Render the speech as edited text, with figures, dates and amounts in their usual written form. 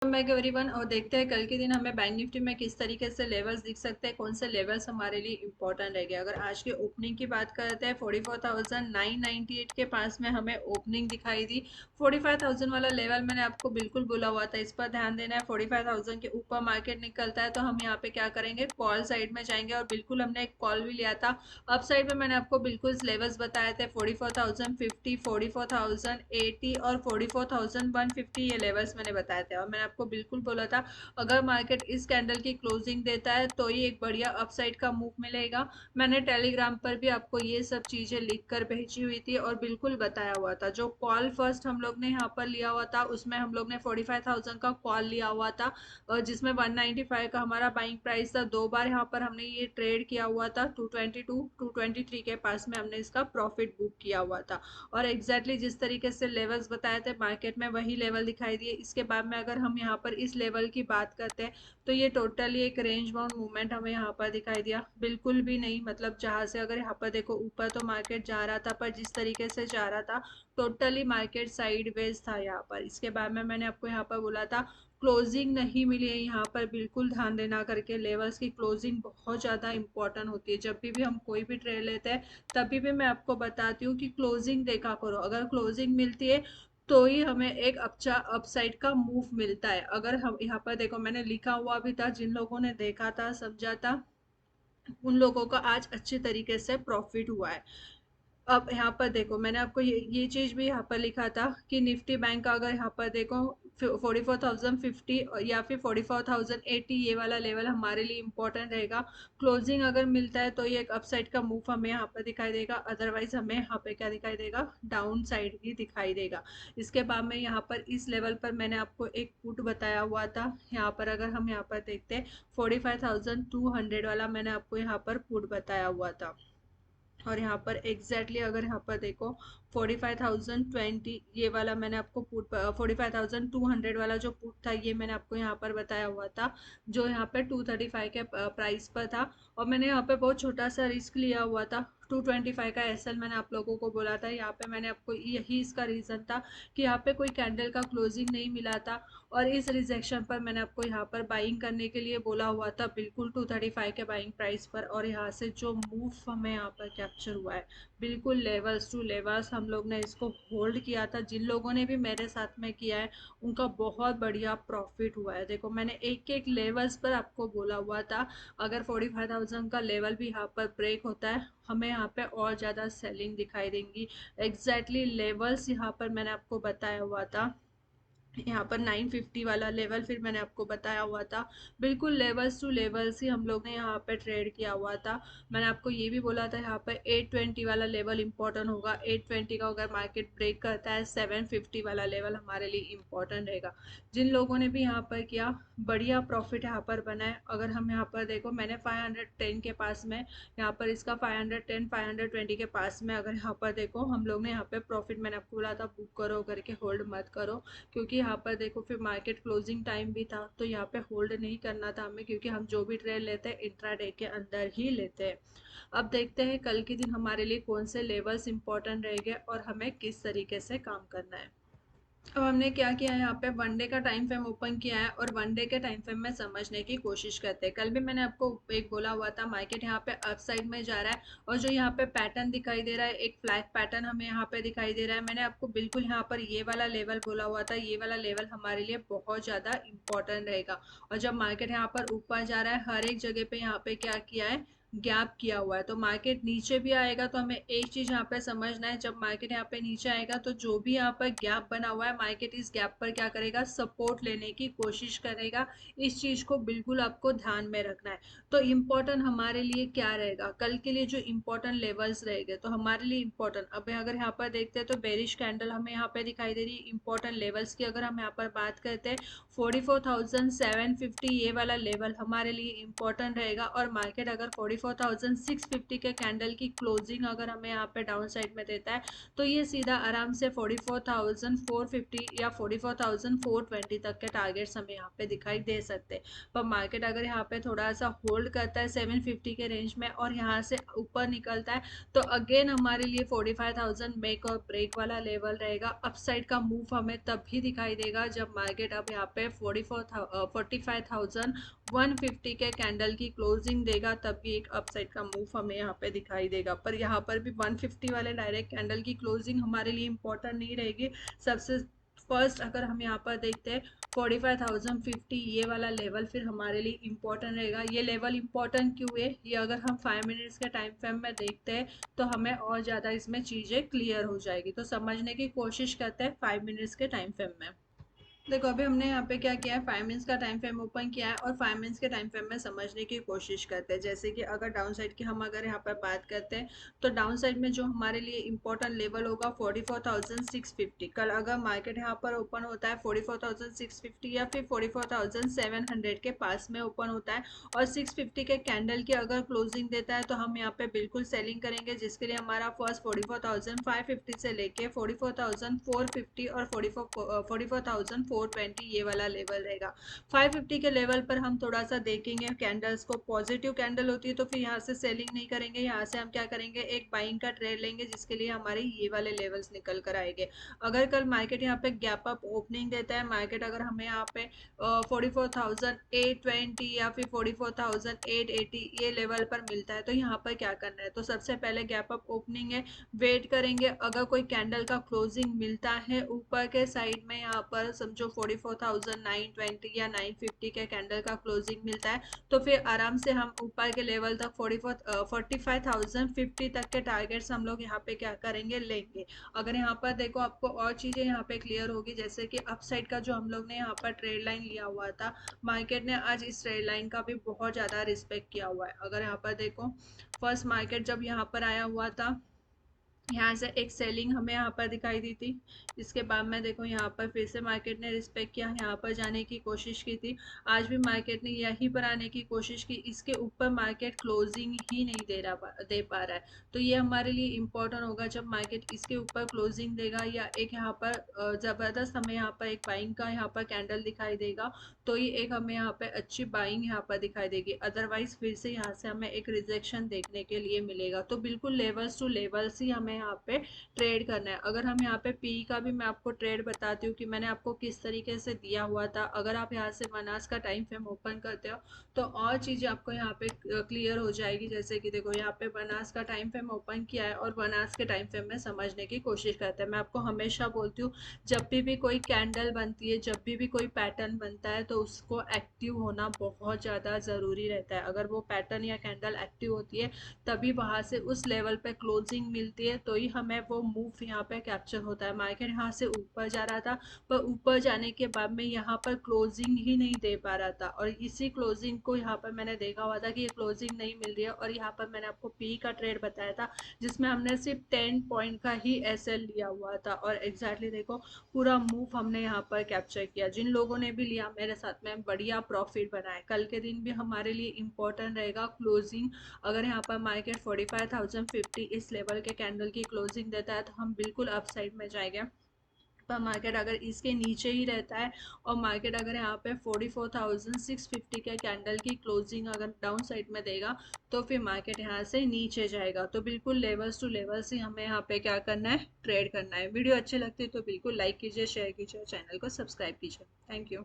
Back everyone. और देखते हैं कल के दिन हमें बैंक निफ्टी में किस तरीके से लेवल्स दिख सकते हैं, कौन से लेवल्स हमारे लिए इंपॉर्टेंट रहेंगे। अगर आज के ओपनिंग की बात करते हैं 44,998 के पास में हमें ओपनिंग दिखाई दी। 45,000 वाला लेवल मैंने आपको बिल्कुल बोला हुआ था, इस पर ध्यान देना है। 45,000 के ऊपर मार्केट निकलता है तो हम यहाँ पे क्या करेंगे, कॉल साइड में जाएंगे। और बिल्कुल हमने एक कॉल भी लिया था। अप साइड में मैंने आपको बिल्कुल लेवल्स बताए थे, 44,050, 44,080 और 44,150, ये लेवल्स मैंने बताए थे। और मैंने आपको बिल्कुल बोला था अगर मार्केट इस कैंडल की क्लोजिंग देता है तो ही एक बढ़िया अपसाइड का मूव मिलेगा। मैंने टेलीग्राम पर भी आपको ये सब चीजें लिख कर भेजी हुई थी और बिल्कुल बताया हुआ था। जो कॉल फर्स्ट हम लोग ने यहाँ पर लिया हुआ था उसमें हम लोग ने 45,000 का कॉल लिया हुआ था, और जिसमें 195 का हमारा बाइंग प्राइस था। दो बार यहाँ पर हमने ये ट्रेड किया हुआ था, 222 223 के पास में हमने इसका प्रॉफिट बुक किया हुआ था। और एग्जैक्टली जिस तरीके से लेवल्स बताए थे मार्केट में वही लेवल दिखाई दिए। इसके बाद में अगर हम यहाँ पर इस लेवल की बात करते हैं तो ये टोटली एक रेंज बाउंड मूवमेंट हमें यहाँ पर दिखाई दिया, बिल्कुल भी नहीं। मतलब जहां से अगर यहाँ पर देखो ऊपर तो मार्केट जा रहा था, पर जिस तरीके से जा रहा था टोटली मार्केट साइडवेज था यहाँ पर। इसके बाद में मैंने आपको यहाँ पर बोला था क्लोजिंग नहीं मिली है यहाँ पर, बिल्कुल ध्यान देना करके। लेवल्स की क्लोजिंग बहुत ज़्यादा इंपॉर्टेंट होती है। जब भी हम कोई भी ट्रेड लेते हैं तभी भी मैं आपको बताती हूँ कि क्लोजिंग देखा करो। अगर क्लोजिंग मिलती है तो ही हमें एक अच्छा अपसाइड का मूव मिलता है। अगर हम यहाँ पर देखो मैंने लिखा हुआ भी था, जिन लोगों ने देखा था समझा था उन लोगों का आज अच्छे तरीके से प्रॉफिट हुआ है। अब यहाँ पर देखो मैंने आपको ये चीज भी यहाँ पर लिखा था कि निफ्टी बैंक का अगर यहाँ पर देखो 44,050 या फिर 44,080, ये वाला लेवल हमारे लिए इंपॉर्टेंट रहेगा। क्लोजिंग अगर मिलता है तो ये एक अपसाइड का मूव हमें यहाँ पर दिखाई देगा, अदरवाइज हमें यहाँ पे क्या दिखाई देगा, डाउन साइड ही दिखाई देगा। इसके बाद में यहाँ पर इस लेवल पर मैंने आपको एक पुट बताया हुआ था। यहाँ पर अगर हम यहाँ पर देखते हैं 45,200 वाला मैंने आपको यहाँ पर पुट बताया हुआ था। और यहाँ पर अगर यहाँ पर देखो 45,020 ये वाला मैंने आपको पुट, 45,200 वाला जो पुट था ये मैंने आपको यहाँ पर बताया हुआ था, जो यहाँ पे 235 के प्राइस पर था। और मैंने यहाँ पे बहुत छोटा सा रिस्क लिया हुआ था, 225 का एसएल मैंने आप लोगों को बोला था। यहाँ पे मैंने आपको यही इसका रीज़न था कि यहाँ पे कोई कैंडल का क्लोजिंग नहीं मिला था। और इस रिजेक्शन पर मैंने आपको यहाँ पर बाइंग करने के लिए बोला हुआ था, बिल्कुल 235 के बाइंग प्राइस पर। और यहाँ से जो मूव हमें यहाँ पर कैप्चर हुआ है बिल्कुल लेवल्स टू लेवल्स, हम लोग ने इसको होल्ड किया था। जिन लोगों ने भी मेरे साथ में किया है उनका बहुत बढ़िया प्रॉफिट हुआ है। देखो मैंने एक एक लेवल्स पर आपको बोला हुआ था अगर 45,000 का लेवल भी यहाँ पर ब्रेक होता है हमें यहाँ पे और ज़्यादा सेलिंग दिखाई देंगी। एग्जैक्टली लेवल्स यहाँ पर मैंने आपको बताया हुआ था। यहाँ पर 950 वाला लेवल फिर मैंने आपको बताया हुआ था। बिल्कुल लेवल्स टू लेवल्स ही हम लोग ने यहाँ पे ट्रेड किया हुआ था। मैंने आपको ये भी बोला था यहाँ पे 820 वाला लेवल इंपॉर्टेंट होगा। 820 का अगर मार्केट ब्रेक करता है 750 वाला लेवल हमारे लिए इंपॉर्टेंट रहेगा। जिन लोगों ने भी यहाँ पर किया बढ़िया प्रॉफिट यहाँ पर बना है। अगर हम यहाँ पर देखो मैंने 510 के पास में यहाँ पर इसका 510 520 के पास में अगर यहाँ पर देखो हम लोग ने यहाँ पे प्रॉफिट मैंने आपको बोला था बुक करो करके, होल्ड मत करो। क्योंकि यहाँ पर देखो फिर मार्केट क्लोजिंग टाइम भी था तो यहाँ पे होल्ड नहीं करना था हमें, क्योंकि हम जो भी ट्रेड लेते हैं इंट्राडे के अंदर ही लेते हैं। अब देखते हैं कल के दिन हमारे लिए कौन से लेवल्स इंपॉर्टेंट रहेंगे और हमें किस तरीके से काम करना है। अब हमने क्या किया है, यहाँ पे वनडे का टाइम फ्रेम ओपन किया है और वनडे के टाइम फ्रेम में समझने की कोशिश करते हैं। कल भी मैंने आपको एक बोला हुआ था मार्केट यहाँ पे अप साइड में जा रहा है, और जो यहाँ पे पैटर्न दिखाई दे रहा है एक फ्लैग पैटर्न हमें यहाँ पे दिखाई दे रहा है। मैंने आपको बिल्कुल यहाँ पर ये वाला लेवल बोला हुआ था, ये वाला लेवल हमारे लिए बहुत ज़्यादा इंपॉर्टेंट रहेगा। और जब मार्केट यहाँ पर ऊपर जा रहा है हर एक जगह पे यहाँ पे क्या किया है, गैप किया हुआ है। तो मार्केट नीचे भी आएगा तो हमें एक चीज यहाँ पे समझना है, जब मार्केट यहाँ पे नीचे आएगा तो जो भी यहाँ पर गैप बना हुआ है मार्केट इस गैप पर क्या करेगा, सपोर्ट लेने की कोशिश करेगा। इस चीज को बिल्कुल आपको ध्यान में रखना है। तो इम्पोर्टेंट हमारे लिए क्या रहेगा, कल के लिए जो इम्पोर्टेंट लेवल्स रहेंगे तो हमारे लिए इम्पोर्टेंट, अब अगर यहाँ पर देखते हैं तो बेरिश कैंडल हमें यहाँ पे दिखाई दे रही है। इंपॉर्टेंट लेवल्स की अगर हम यहाँ पर बात करते हैं 44,750 ये वाला लेवल हमारे लिए इम्पोर्टेंट रहेगा। और मार्केट अगर 44,650 के कैंडल की क्लोजिंग अगर हमें यहाँ पे डाउन साइड में देता है तो ये सीधा आराम से 44,450 या 44,420 तक के टारगेट्स हमें यहाँ पे दिखाई दे सकते हैं। पर मार्केट अगर यहाँ पे थोड़ा सा होल्ड करता है 750 के रेंज में और यहाँ से ऊपर निकलता है तो अगेन हमारे लिए 45,000 मेक और ब्रेक वाला लेवल रहेगा। अपसाइड का मूव हमें तब भी दिखाई देगा जब मार्केट अब यहाँ पे 45,150 के कैंडल की क्लोजिंग देगा, तब भी एक अपसाइड का मूव हमें यहाँ पे दिखाई देगा। पर यहाँ पर भी 150 वाले डायरेक्ट कैंडल की क्लोजिंग हमारे लिए इंपॉर्टेंट नहीं रहेगी। सबसे फर्स्ट अगर हम यहाँ पर देखते हैं 45,050 ये वाला लेवल फिर हमारे लिए इम्पोर्टेंट रहेगा। ये लेवल इम्पोर्टेंट क्यों है, ये अगर हम 5 मिनट्स के टाइम फ्रेम में देखते हैं तो हमें और ज़्यादा इसमें चीज़ें क्लियर हो जाएगी। तो समझने की कोशिश करते हैं 5 मिनट्स के टाइम फ्रेम में। देखो अभी हमने यहाँ पे क्या किया है, 5 मिनट्स का टाइम फ्रेम ओपन किया है और 5 मिनट्स के टाइम फ्रेम में समझने की कोशिश करते हैं। जैसे कि अगर डाउन साइड की हम अगर यहाँ पर बात करते हैं तो डाउन साइड में जो हमारे लिए इंपॉर्टेंट लेवल होगा 44,650। कल अगर मार्केट यहाँ पर ओपन होता है 44,650 या फिर 44,700 के पास में ओपन होता है और 650 के कैंडल की अगर क्लोजिंग देता है तो हम यहाँ पे बिल्कुल सेलिंग करेंगे, जिसके लिए हमारा फर्स्ट 44,550 से लेके 44,450 और 44,420 ये वाला लेवल रहेगा। 550 के लेवल पर हम थोड़ा सा देखेंगे कैंडल्स को, पॉजिटिव कैंडल होती है तो फिर यहाँ से सेलिंग नहीं करेंगे, यहाँ से हम क्या करेंगे एक बाइंग का ट्रेड लेंगे, जिसके लिए हमारे ये वाले लेवल्स निकल कर आएंगे। अगर कल मार्केट यहाँ पे गैप अप ओपनिंग देता है, मार्केट अगर हमें यहाँ पे 44,820 या फिर 44,880 ये लेवल पर मिलता है तो यहाँ पर क्या करना है, तो सबसे पहले गैप अप ओपनिंग है, वेट करेंगे। अगर कोई कैंडल का क्लोजिंग मिलता है ऊपर के साइड में, यहाँ पर समझो 44,920 या 950 के कैंडल का क्लोजिंग मिलता है तो फिर आराम से हम ऊपर के लेवल तक 45,050 तक के टारगेट्स हम लोग यहाँ पे क्या करेंगे लेंगे। अगर यहाँ पर देखो आपको और चीजें यहाँ पे क्लियर होगी, जैसे कि अपसाइड का जो हम लोग ने यहाँ पर ट्रेड लाइन लिया हुआ था, मार्केट ने आज इस ट्रेड लाइन का भी बहुत ज्यादा रिस्पेक्ट किया हुआ है। अगर यहाँ पर देखो फर्स्ट मार्केट जब यहाँ पर आया हुआ था, यहाँ से एक सेलिंग हमें यहाँ पर दिखाई दी थी, इसके बाद में देखो यहाँ पर फिर से मार्केट ने रिस्पेक्ट किया, यहाँ पर जाने की कोशिश की थी, आज भी मार्केट ने यहीं पर आने की कोशिश की, इसके ऊपर मार्केट क्लोजिंग ही नहीं दे पा रहा है। तो ये हमारे लिए इम्पोर्टेंट होगा जब मार्केट इसके ऊपर क्लोजिंग देगा या एक यहाँ पर ज़बरदस्त हमें यहाँ पर एक बाइंग का यहाँ पर कैंडल दिखाई देगा तो ये एक हमें यहाँ पे अच्छी बाइंग यहाँ पर दिखाई देगी। अदरवाइज फिर से यहाँ से हमें एक रिजेक्शन देखने के लिए मिलेगा। तो बिल्कुल लेवल्स टू लेवल्स ही हमें यहाँ पे ट्रेड करना है। अगर हम यहाँ पे पी का भी मैं आपको ट्रेड बताती हूँ कि मैंने आपको किस तरीके से दिया हुआ था। अगर आप यहाँ से 1 आवर्स का टाइम फ्रेम ओपन करते हो तो और चीज़ें आपको यहाँ पे क्लियर हो जाएगी। जैसे कि देखो यहाँ पे 1 आवर्स का टाइम फ्रेम ओपन किया है और 1 आवर्स के टाइम फ्रेम में समझने की कोशिश करते हैं। मैं आपको हमेशा बोलती हूँ जब भी कोई कैंडल बनती है, जब भी कोई पैटर्न बनता है तो उसको एक्टिव होना बहुत ज़्यादा ज़रूरी रहता है। अगर वो पैटर्न या कैंडल एक्टिव होती है तभी वहाँ से उस लेवल पे क्लोजिंग मिलती है तो ही हमें वो मूव यहाँ पे कैप्चर होता है। मार्केट यहाँ से ऊपर जा रहा था पर ऊपर जाने के बाद में यहाँ पर क्लोजिंग ही नहीं दे पा रहा था और इसी क्लोजिंग को यहाँ पर मैंने देखा हुआ था कि ये क्लोजिंग नहीं मिल रही है और यहाँ पर मैंने आपको पी का ट्रेड बताया था जिसमें हमने सिर्फ 10 पॉइंट का ही एसएल लिया हुआ था और एग्जैक्टली देखो पूरा मूव हमने यहाँ पर कैप्चर किया। जिन लोगों ने भी लिया मेरे साथ में बढ़िया प्रॉफिट बनाए। कल के दिन भी हमारे लिए इम्पोर्टेंट रहेगा क्लोजिंग। अगर यहाँ पर मार्केट 45,050 इस लेवल के कैंडल की क्लोजिंग देता है तो हम बिल्कुल अपसाइड में जाएंगे। पर मार्केट अगर इसके नीचे ही रहता है और मार्केट अगर यहाँ पे 44,650 के कैंडल की क्लोजिंग अगर डाउन साइड में देगा तो फिर मार्केट यहाँ से नीचे जाएगा। तो बिल्कुल लेवल्स टू लेवल्स ही हमें यहाँ पे क्या करना है, ट्रेड करना है। वीडियो अच्छी लगती है तो बिल्कुल लाइक कीजिए, शेयर कीजिए, चैनल को सब्सक्राइब कीजिए। Thank you.